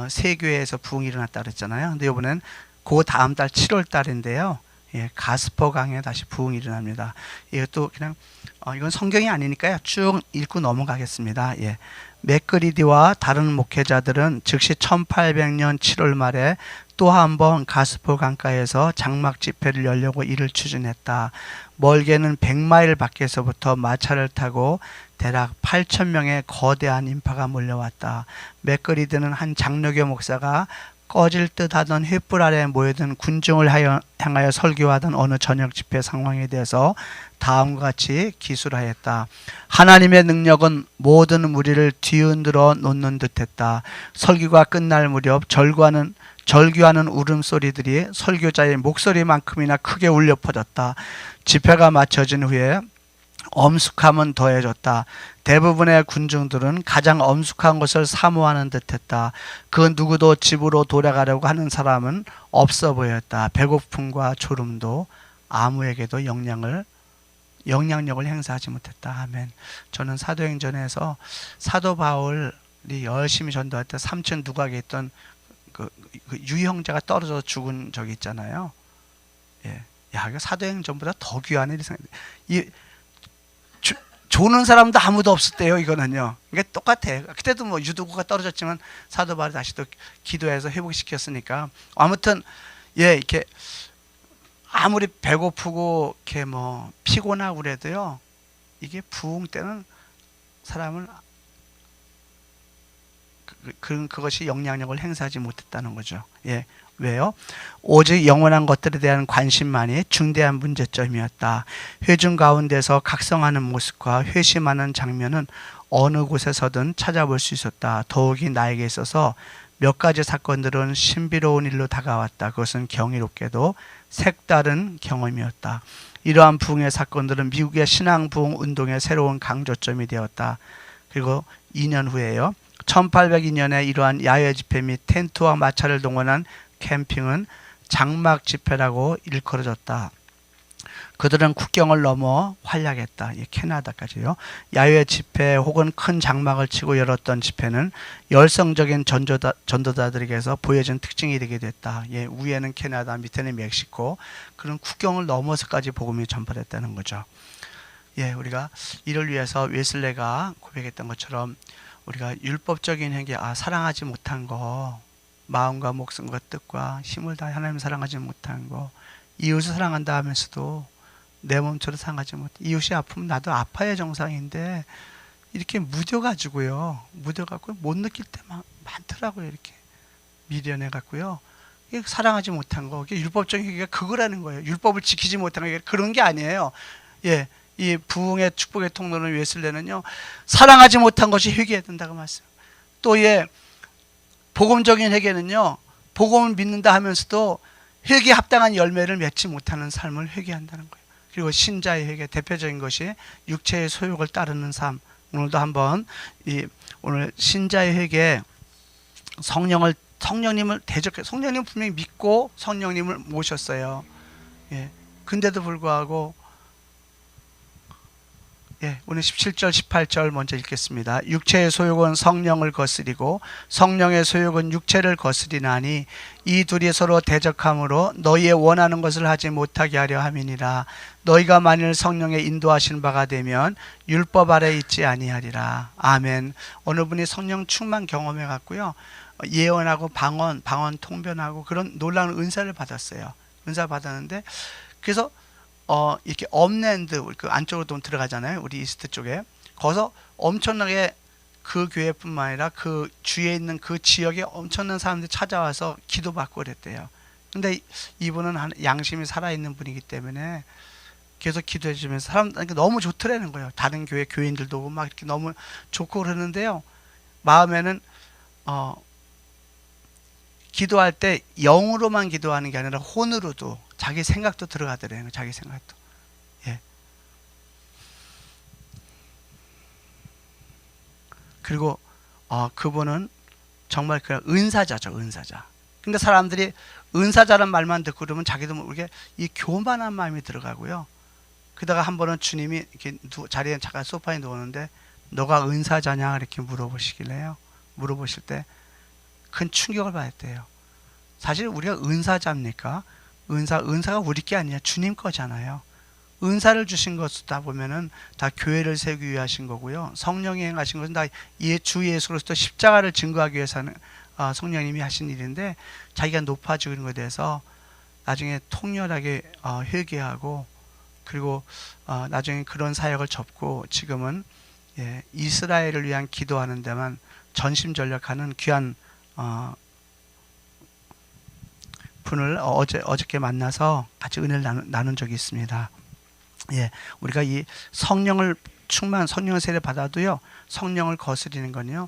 세 교회에서 부흥이 일어났다 그랬잖아요. 근데 이번엔 그 다음 달 7월 달인데요. 가스퍼 강에 다시 부흥이 일어납니다. 이것도 그냥 이건 성경이 아니니까요. 쭉 읽고 넘어가겠습니다. 맥그리디와 다른 목회자들은 즉시 1800년 7월 말에 또 한 번 가스퍼 강가에서 장막 집회를 열려고 이를 추진했다. 멀게는 100마일 밖에서부터 마차를 타고 대략 8,000명의 거대한 인파가 몰려왔다. 맥그리드는 한 장로교 목사가 꺼질 듯 하던 횃불 아래에 모여든 군중을 향하여 설교하던 어느 저녁 집회 상황에 대해서 다음과 같이 기술하였다. 하나님의 능력은 모든 무리를 뒤흔들어 놓는 듯했다. 설교가 끝날 무렵 절규하는 울음소리들이 설교자의 목소리만큼이나 크게 울려 퍼졌다. 집회가 마쳐진 후에 엄숙함은 더해졌다. 대부분의 군중들은 가장 엄숙한 것을 사모하는 듯했다. 그 누구도 집으로 돌아가려고 하는 사람은 없어 보였다. 배고픔과 졸음도 아무에게도 영향력을 행사하지 못했다. 아멘. 저는 사도행전에서 사도 바울이 열심히 전도할 때 3층 누각에 있던 그 유형제가 떨어져 죽은 적이 있잖아요. 이거 사도행전보다 더 귀한 일이 생겼는데, 조는 사람도 아무도 없을 때요. 이거는요. 이게 똑같아요. 그때도 뭐 유도구가 떨어졌지만 사도 바울이 다시 또 기도해서 회복시켰으니까. 아무튼 이렇게 아무리 배고프고 이렇게 뭐 피곤하고 그래도요, 이게 부흥 때는 사람을 그것이 영향력을 행사하지 못했다는 거죠. 왜요? 오직 영원한 것들에 대한 관심만이 중대한 문제점이었다. 회중 가운데서 각성하는 모습과 회심하는 장면은 어느 곳에서든 찾아볼 수 있었다. 더욱이 나에게 있어서 몇 가지 사건들은 신비로운 일로 다가왔다. 그것은 경이롭게도 색다른 경험이었다. 이러한 부흥의 사건들은 미국의 신앙 부흥 운동의 새로운 강조점이 되었다. 그리고 2년 후에요. 1802년에 이러한 야외 집회 및 텐트와 마차를 동원한 캠핑은 장막 집회라고 일컬어졌다. 그들은 국경을 넘어 활약했다. 캐나다까지요. 야외 집회 혹은 큰 장막을 치고 열었던 집회는 열성적인 전도자들에게서 보여진 특징이 되게 됐다. 위에는 캐나다, 밑에는 멕시코. 그런 국경을 넘어서까지 복음이 전파됐다는 거죠. 우리가 이를 위해서 웨슬레가 고백했던 것처럼 우리가 율법적인 행위, 사랑하지 못한 거, 마음과 목숨과 뜻과 힘을 다해 하나님 사랑하지 못한 거, 이웃을 사랑한다 하면서도 내 몸처럼 사랑하지 못해. 이웃이 아프면 나도 아파야 정상인데 이렇게 묻어가지고요. 묻어갖고 못 느낄 때 많더라고요. 이렇게 미련해갖고요. 사랑하지 못한 거, 율법적인 행위가 그거라는 거예요. 율법을 지키지 못한 게 그런 게 아니에요. 이 부흥의 축복의 통로는 웨슬레는요, 사랑하지 못한 것이 회개해야 된다고 말씀. 또 복음적인 회개는요, 복음을 믿는다 하면서도 회개에 합당한 열매를 맺지 못하는 삶을 회개한다는 거예요. 그리고 신자의 회개, 대표적인 것이 육체의 소욕을 따르는 삶. 오늘도 한번 오늘 신자의 회개, 성령님을 대적해. 성령님 분명히 믿고 성령님을 모셨어요. 근데도 불구하고 예, 오늘 17절, 18절 먼저 읽겠습니다. 육체의 소욕은 성령을 거스리고 성령의 소욕은 육체를 거스리나니 이 둘이 서로 대적함으로 너희의 원하는 것을 하지 못하게 하려 함이니라. 너희가 만일 성령의 인도하신 바가 되면 율법 아래 있지 아니하리라. 아멘. 어느 분이 성령 충만 경험해 갖고요, 예언하고 방언 통변하고 그런 놀라운 은사를 받았어요. 은사 받았는데, 그래서 이렇게 업랜드 그 안쪽으로 좀 들어가잖아요. 우리 이스트 쪽에. 거기서 엄청나게 그 교회뿐만 아니라 그 주위에 있는 그 지역에 엄청난 사람들이 찾아와서 기도받고 그랬대요. 근데 이분은 양심이 살아있는 분이기 때문에 계속 기도해 주면서 사람들한테 너무 좋더라는 거예요. 다른 교회 교인들도 오고 막 이렇게 너무 좋고 그러는데요, 마음에는 기도할 때 영으로만 기도하는 게 아니라 혼으로도 자기 생각도 들어가더래요. 자기 생각도. 예. 그리고 그분은 정말 그냥 은사자죠, 은사자. 근데 사람들이 은사자란 말만 듣고 그러면 자기도 모르게 이 교만한 마음이 들어가고요. 그러다가 한 번은 주님이 이렇게 자리에 잠깐 소파에 누웠는데 너가 은사자냐 이렇게 물어보시길래요. 물어보실 때 큰 충격을 받았대요. 사실 우리가 은사자입니까? 은사가 우리 게 아니야. 주님 거잖아요. 은사를 주신 것다 보면은 다 교회를 세우기 위해 하신 거고요. 성령이 행하신 것은 다 주 예수 그리스도 십자가를 증거하기 위해서 하는 성령님이 하신 일인데, 자기가 높아지고 있는 것에 대해서 나중에 통렬하게 회개하고, 그리고 나중에 그런 사역을 접고 지금은 이스라엘을 위한 기도하는 데만 전심전력하는 귀한 분을 어저께 만나서 같이 은혜를 나눈 적이 있습니다. 예, 우리가 이 성령을 성령의 세례 받아도요, 성령을 거스리는 건요,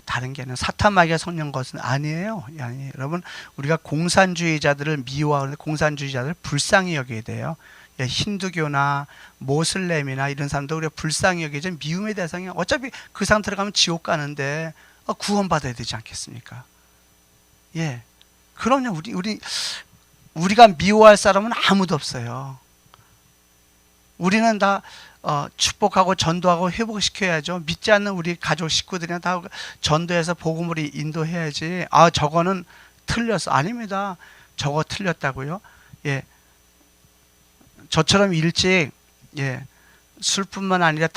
다른 게 아니라 사탄 마귀가 성령 것은 아니에요. 아니에요. 여러분, 우리가 공산주의자들을 미워하는데 공산주의자들을 불쌍히 여겨야 돼요. 힌두교나 모슬렘이나 이런 사람들 우리가 불쌍히 여기죠. 미움의 대상이 어차피 그 사람 들어가면 지옥 가는데 구원받아야 되지 않겠습니까? 예, 그럼요. 우리가 미워할 사람은 아무도 없어요. 우리는 다 축복하고 전도하고 회복시켜야죠. 믿지 않는 우리 가족 식구들이나 다 전도해서 복음으로 인도해야지. 저거는 틀렸어. 아닙니다. 저거 틀렸다고요? 예, 저처럼 일찍 술뿐만 아니라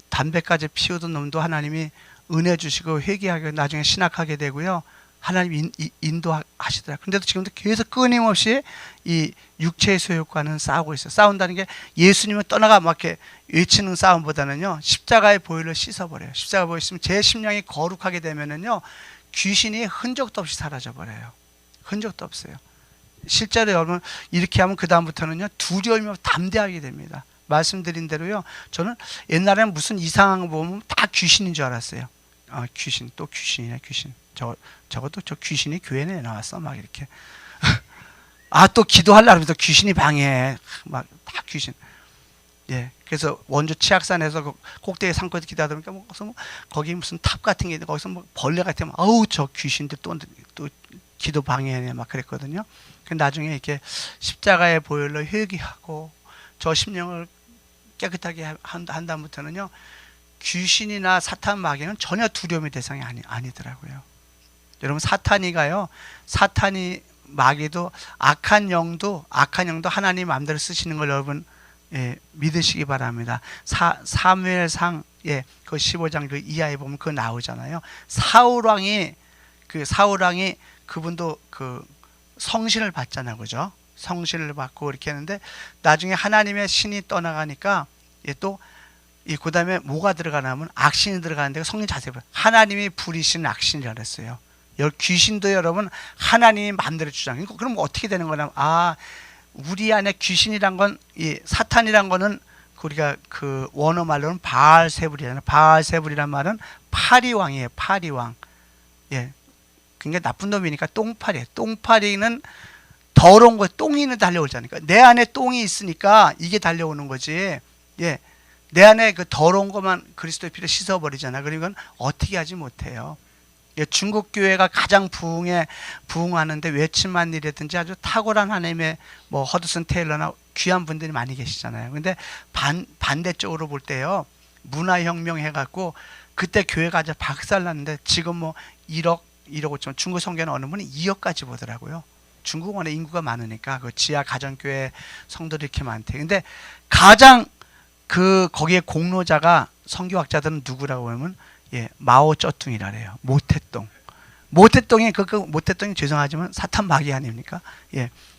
담배까지 피우던 놈도 하나님이 은혜 주시고 회개하게 나중에 신학하게 되고요. 하나님 인도하시더라고요. 근데도 지금도 계속 끊임없이 이 육체의 소욕과는 싸우고 있어요. 싸운다는 게 예수님을 떠나가 막 이렇게 외치는 싸움보다는요, 십자가의 보혈로 씻어버려요. 십자가 보혈 있으면 제 심령이 거룩하게 되면은요, 귀신이 흔적도 없이 사라져버려요. 흔적도 없어요. 실제로 여러분 이렇게 하면 그 다음부터는요, 두려움이 담대하게 됩니다. 말씀드린 대로요, 저는 옛날에는 무슨 이상한 거 보면 다 귀신인 줄 알았어요. 귀신, 또 귀신이네, 귀신. 저것도 저 귀신이 교회 내에 나왔어, 막 이렇게. 또 기도하려고 해서 귀신이 방해해. 막 다 귀신. 예. 그래서 원주 치악산에서 그 꼭대기 산골에서 기도하다 보니까 거기 무슨 탑 같은 게 있는데 거기서 벌레 같으면 저 귀신들 또 기도 방해하네, 막 그랬거든요. 근데 나중에 이렇게 십자가의 보혈로 회개하고 저 심령을 깨끗하게 한 다음부터는요, 귀신이나 사탄 마귀는 전혀 두려움의 대상이 아니더라고요. 여러분, 사탄이 마귀도 악한 영도 하나님 마음대로 쓰시는 걸 여러분 믿으시기 바랍니다. 사무엘상 그 15장 그 이하에 보면 그거 나오잖아요. 사울 왕이 그분도 그 성신을 받잖아요, 그죠? 성신을 받고 이렇게 했는데 나중에 하나님의 신이 떠나가니까 그 다음에 뭐가 들어가냐면 악신이 들어가는데 성령 자세히 보세요. 하나님이 부리시는 악신이라고 그랬어요. 귀신도 여러분 하나님이 마음대로 주장해요. 그럼 어떻게 되는 거냐면 우리 안에 귀신이란 건 사탄이란 거는 우리가 그 원어 말로는 바알세불이잖아요. 바알세불이란 말은 파리왕이에요. 파리왕. 그러니까 나쁜 놈이니까 똥파리예요. 똥파리는 더러운 거, 똥이 달려오잖아요. 내 안에 똥이 있으니까 이게 달려오는 거지. 내 안에 그 더러운 것만 그리스도의 피로 씻어버리잖아요. 그러니까 어떻게 하지 못해요. 중국 교회가 가장 부흥하는데 외침만 일이든지 아주 탁월한 하나님의 허드슨 테일러나 귀한 분들이 많이 계시잖아요. 근데 반대쪽으로 볼 때요, 문화혁명 해갖고 그때 교회가 아주 박살났는데 지금 뭐 1억 5천, 중국 성교는 어느 분이 2억까지 보더라고요. 중국 워낙 인구가 많으니까 그 지하 가정교회 성도들이 이렇게 많대. 근데 가장 거기에 공로자가 성교학자들은 누구라고 하면 마오쩌둥이라래요. 모태똥이 모태똥이 죄송하지만 사탄 마귀 아닙니까?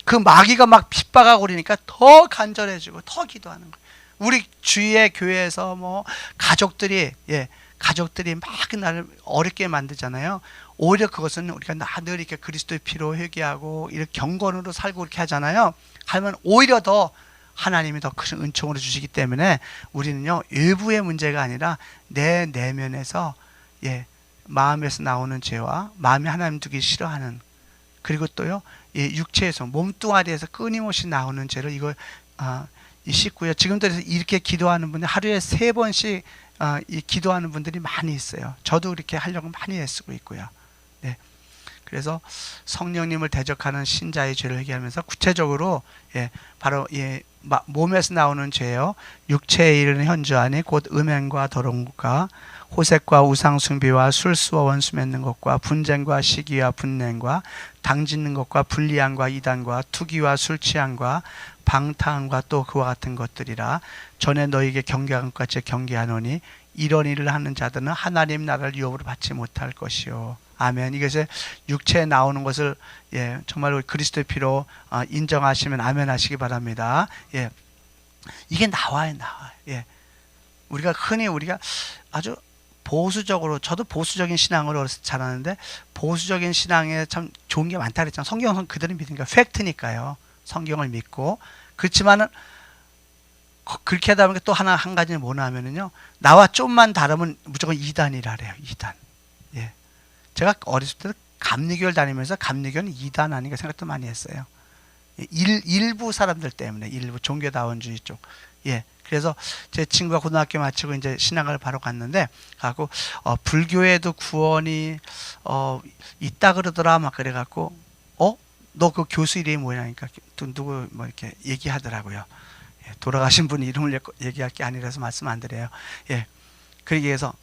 그 마귀가 막 핍박하고 그러니까 더 간절해지고 더 기도하는 거예요. 우리 주위의 교회에서 뭐 가족들이 막 나를 어렵게 만들잖아요. 오히려 그것은 우리가 늘 이렇게 그리스도의 피로 회개하고 이렇게 경건으로 살고 이렇게 하잖아요. 하면 오히려 더 하나님이 더 큰 은총으로 주시기 때문에 우리는요, 외부의 문제가 아니라 내 내면에서 마음에서 나오는 죄와 마음에 하나님 두기 싫어하는, 그리고 또요, 육체에서 몸뚱아리에서 끊임없이 나오는 죄를 씻고요. 지금도 이렇게 기도하는 분들 하루에 3번씩 기도하는 분들이 많이 있어요. 저도 그렇게 하려고 많이 애쓰고 있고요. 그래서 성령님을 대적하는 신자의 죄를 회개하면서 구체적으로 바로 몸에서 나오는 죄요, 육체에 이르는 현주안이 곧 음행과 더러운 것과 호색과 우상숭배와 술수와 원수 맺는 것과 분쟁과 시기와 분냉과 당짓는 것과 불리함과 이단과 투기와 술취함과 방탕함과 또 그와 같은 것들이라. 전에 너희에게 경계한 것 같이 경계하노니 이런 일을 하는 자들은 하나님 나라를 유업으로 받지 못할 것이요. 아멘. 이것에 육체에 나오는 것을 정말로 그리스도의 피로 인정하시면 아멘 하시기 바랍니다. 이게 나와요. 우리가 흔히 아주 보수적으로, 저도 보수적인 신앙으로 어려서 자라는데 보수적인 신앙에 참 좋은 게 많다 그랬잖아요. 성경은 그대로 믿으니까 팩트니까요. 성경을 믿고. 그렇지만은 그렇게 하다 보니까 또 한 가지는 뭐냐 하면은요, 나와 좀만 다르면 무조건 이단이라 그래요. 이단. 제가 어렸을 때 감리교를 다니면서 감리교는 이단 아닌가 생각도 많이 했어요. 일부 사람들 때문에, 일부 종교다원주의 쪽. 그래서 제 친구가 고등학교 마치고 이제 신학을 바로 갔는데, 가고 불교에도 구원이 있다 그러더라 막 그래갖고, 너 그 교수 이름이 뭐냐니까 또 누구 뭐 이렇게 얘기하더라고요. 돌아가신 분 이름을 얘기할 게 아니라서 말씀 안 드려요. 그러기 위해서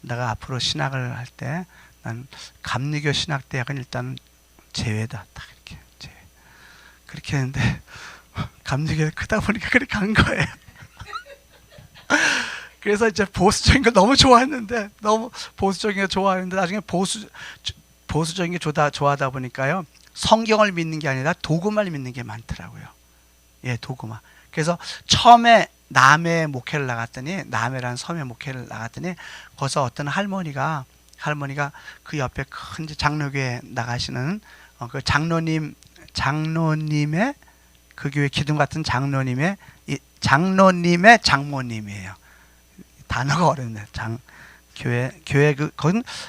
내가 앞으로 신학을 할 때 난 감리교 신학대학은 일단 제외다. 딱 이렇게 제외. 그렇게 했는데 감리교가 크다 보니까 그렇게 간 거예요. 그래서 이제 보수적인 거 너무 좋아했는데, 나중에 보수적인 게 좋아하다 보니까요, 성경을 믿는 게 아니라 도구마를 믿는 게 많더라고요. 도구마. 그래서 처음에 남해 목회를 나갔더니, 남해라는 섬에 목회를 나갔더니, 거기서 어떤 할머니가 그 옆에 큰 장로교회 나가시는 그 장로님의, 그 교회 기둥 같은 장로님의 장모님이에요. 단어가 어렵네. 교회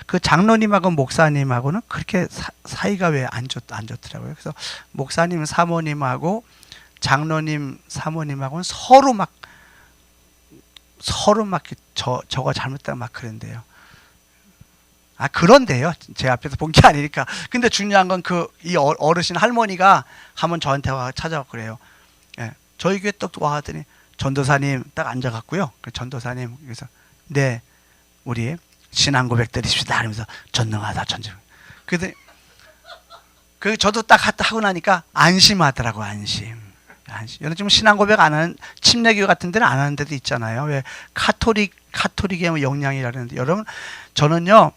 그 장로님하고 목사님하고는 그렇게 사이가 왜 안 좋더라고요. 그래서 목사님 사모님하고 장로님 사모님하고는 서로 막 저가 잘못했다 막 그런데요. 그런데요. 제 앞에서 본 게 아니니까. 근데 중요한 건 이 어르신 할머니가 한번 저한테 와 찾아와 그래요. 저희 교회 딱 와더니 전도사님 딱 앉아갖고요. 그 전도사님, 그래서 네, 우리 신앙 고백 드리십시다 하면서 전능하다 전능. 그랬더니 저도 딱 하고 나니까 안심하더라고. 안심. 여러분 지금 신앙 고백 안 하는 침례교회 같은 데는 안 하는 데도 있잖아요. 왜 카톨릭의 뭐 영향이라는데, 여러분 저는요,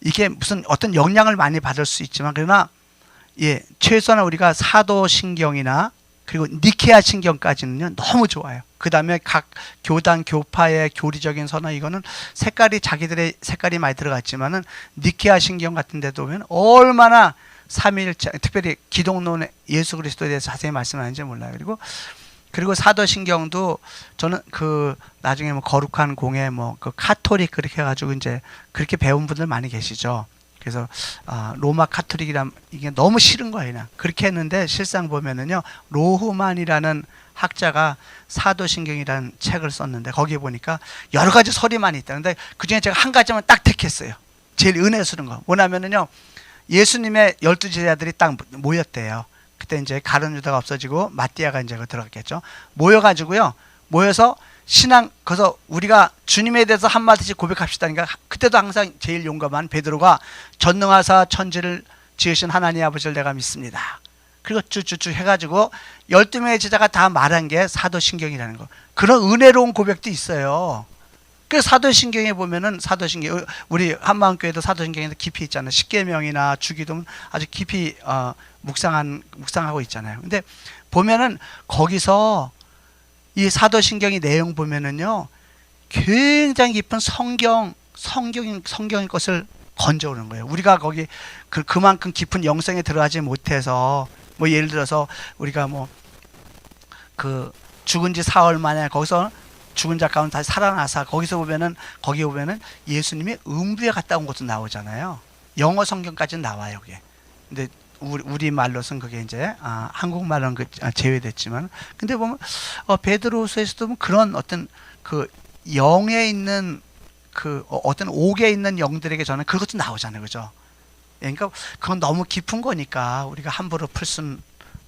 이게 무슨 어떤 영향을 많이 받을 수 있지만, 그러나 최소한 우리가 사도신경이나 그리고 니케아 신경까지는요 너무 좋아요. 그 다음에 각 교단 교파의 교리적인 선언, 이거는 자기들의 색깔이 많이 들어갔지만은 니케아 신경 같은 데도 보면 얼마나 삼위일체, 특별히 기독론의 예수 그리스도에 대해서 자세히 말씀하는지 몰라요. 그리고 사도신경도 저는 나중에 뭐 거룩한 공예 그 카톨릭 그렇게 해가지고 이제 그렇게 배운 분들 많이 계시죠. 그래서 로마 카톨릭이란 이게 너무 싫은 거예요. 그냥 그렇게 했는데 실상 보면은요, 로흐만이라는 학자가 사도신경이라는 책을 썼는데 거기에 보니까 여러 가지 설이 많이 있다. 근데 그 중에 제가 한 가지만 딱 택했어요. 제일 은혜스러운 거 뭐냐면은요, 예수님의 12제자들이 딱 모였대요. 그때 이제 가룟 유다가 없어지고 마띠아가 이제 들어갔겠죠. 모여서 신앙, 그래서 우리가 주님에 대해서 한마디씩 고백합시다니까 그때도 항상 제일 용감한 베드로가 전능하사 천지를 지으신 하나님 아버지를 내가 믿습니다. 그리고 쭉쭉쭉 해가지고 12명의 제자가 다 말한 게 사도신경이라는 거. 그런 은혜로운 고백도 있어요. 그 사도신경에 보면은 사도신경, 우리 한마음교회도 사도신경에 깊이 있잖아요. 십계명이나 주기도는 아주 깊이 묵상하고 있잖아요. 근데 보면은 거기서 이 사도신경의 내용 보면은요, 굉장히 깊은 성경의 것을 건져오는 거예요. 우리가 거기 그만큼 깊은 영성에 들어가지 못해서, 뭐 예를 들어서 우리가 뭐 그 죽은 지 사흘 만에 거기서 죽은 자 가운데 다시 살아나서 거기 보면은 예수님이 음부에 갔다 온 것도 나오잖아요. 영어 성경까지는 나와요, 그게. 근데 우리 말로서는 그게 이제 한국말로는 제외됐지만, 근데 보면 베드로후서에서도 보면 그런 어떤 그 영에 있는 그 어떤 옥에 있는 영들에게 저는 그것도 나오잖아요, 그죠? 그러니까 그건 너무 깊은 거니까 우리가 함부로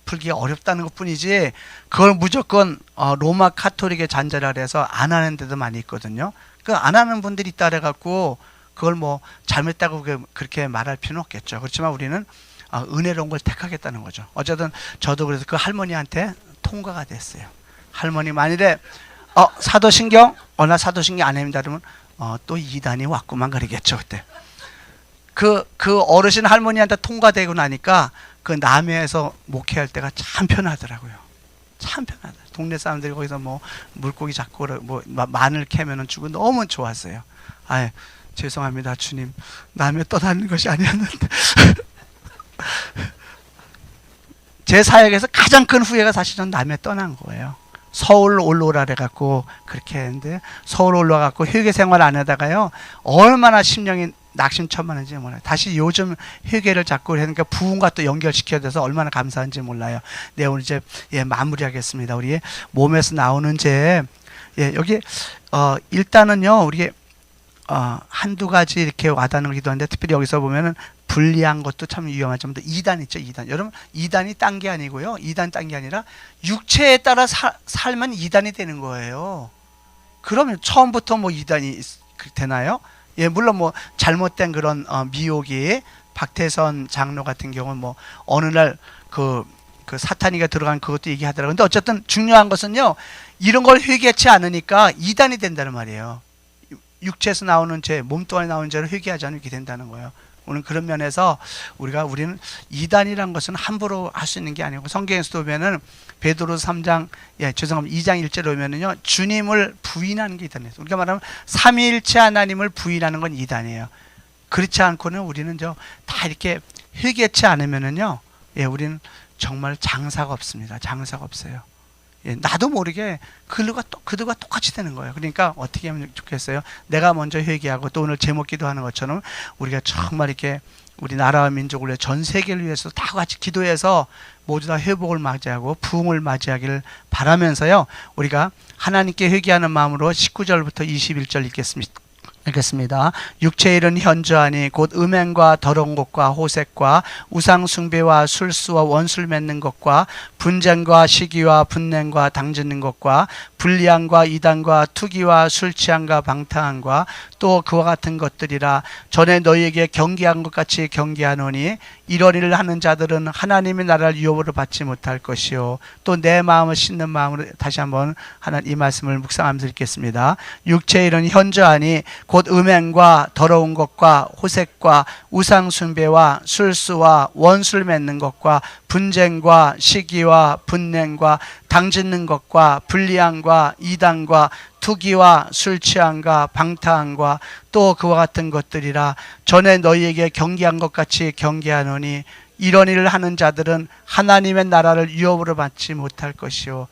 풀기 어렵다는 것뿐이지, 그걸 무조건 로마 카톨릭의 잔재라 해서 안 하는 데도 많이 있거든요. 그 안 하는 분들이 있다 그래갖고 그걸 뭐 잘못했다고 그렇게 말할 필요는 없겠죠. 그렇지만 우리는 은혜로운 걸 택하겠다는 거죠. 어쨌든 저도 그래서 그 할머니한테 통과가 됐어요. 할머니 만일에 사도신경 나 사도신경 안 합니다 그러면 또 이단이 왔구만 그러겠죠. 그때 그 어르신 할머니한테 통과되고 나니까 그 남해에서 목회할 때가 참 편하더라고요. 참 편하다. 동네 사람들이 거기서 뭐 물고기 잡고 뭐 마늘 캐면은 주고 너무 좋았어요. 죄송합니다 주님, 남해 떠나는 것이 아니었는데 제 사역에서 가장 큰 후회가 사실 전 남해 떠난 거예요. 서울 올라오라 그래갖고 그렇게 했는데 서울 올라가갖고 회계 생활 안 하다가요 얼마나 심령이 낙심천만한지 몰라요. 다시 요즘 회계를 잡고 하니까 부흥과 또 연결시켜야 돼서 얼마나 감사한지 몰라요. 네, 오늘 이제 마무리하겠습니다. 우리 몸에서 나오는 여기 일단은요 우리 한두 가지 이렇게 와닿는 걸 기도하는데, 특별히 여기서 보면은 불리한 것도 참 위험하죠. 이단 있죠, 이단. 여러분, 이단이 딴 게 아니고요. 이단 딴 게 아니라 육체에 따라 살면 이단이 되는 거예요. 그러면 처음부터 뭐 이단이 되나요? 물론 뭐 잘못된 그런 미혹이, 박태선 장로 같은 경우는 뭐 어느 날 그 사탄이가 들어간 그것도 얘기하더라고요. 근데 어쨌든 중요한 것은요, 이런 걸 회개치 않으니까 이단이 된다는 말이에요. 육체에서 나오는 죄, 몸뚱아리 나오는 죄를 회개하지 않으면 이렇게 된다는 거예요. 오늘 그런 면에서 우리는 이단이란 것은 함부로 할 수 있는 게 아니고, 성경에서도 보면은 베드로서 3장 2장 1절에 보면은요 주님을 부인하는 게 이단이에요. 우리가 말하면 삼위일체 하나님을 부인하는 건 이단이에요. 그렇지 않고는 우리는 다 이렇게 회개치 않으면은요 우리는 정말 장사가 없습니다. 장사가 없어요. 나도 모르게 그들과 똑같이 되는 거예요. 그러니까 어떻게 하면 좋겠어요? 내가 먼저 회개하고, 또 오늘 제목 기도하는 것처럼 우리가 정말 이렇게 우리 나라와 민족을 위해, 전 세계를 위해서 다 같이 기도해서 모두 다 회복을 맞이하고 부흥을 맞이하기를 바라면서요, 우리가 하나님께 회개하는 마음으로 19절부터 21절 읽겠습니다. 육체의 일은 현저하니 곧 음행과 더러운 것과 호색과 우상 숭배와 술수와 원술 맺는 것과 분쟁과 시기와 분냉과 당짓는 것과 불리함과 이단과 투기와 술 취함과 방탕함과 또 그와 같은 것들이라. 전에 너희에게 경계한 것 같이 경계하노니 이런 일을 하는 자들은 하나님의 나라를 유업으로 받지 못할 것이요. 또 내 마음을 씻는 마음으로, 다시 한번 이 말씀을 묵상하면서 읽겠습니다. 육체의 일은 현저하니 곧 음행과 더러운 것과 호색과 우상 숭배와 술수와 원술 맺는 것과 분쟁과 시기와 분냉과 당짓는 것과 불리함과 이단과 투기와 술 취함과 방탕함과 또 그와 같은 것들이라. 전에 너희에게 경계한 것 같이 경계하노니 이런 일을 하는 자들은 하나님의 나라를 유업으로 받지 못할 것이요.